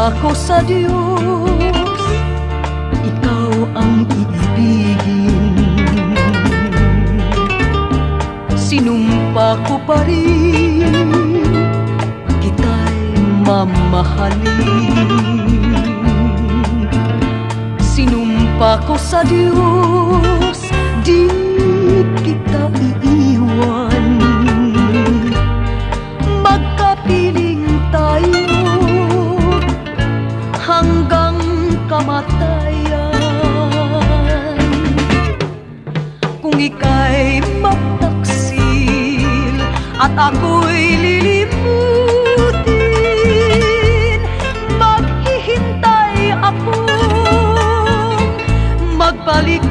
Sinumpa ko sa Diyos, ikaw ang iibigin. Sinumpa ko pa rin, kita'y mamahalin. Sinumpa ko sa Diyos, di kita iiwan. Magkapiling tayo hanggang kamatayan. Kung ika'y magtaksil at ako'y lilimutin, maghihintay ako magbalik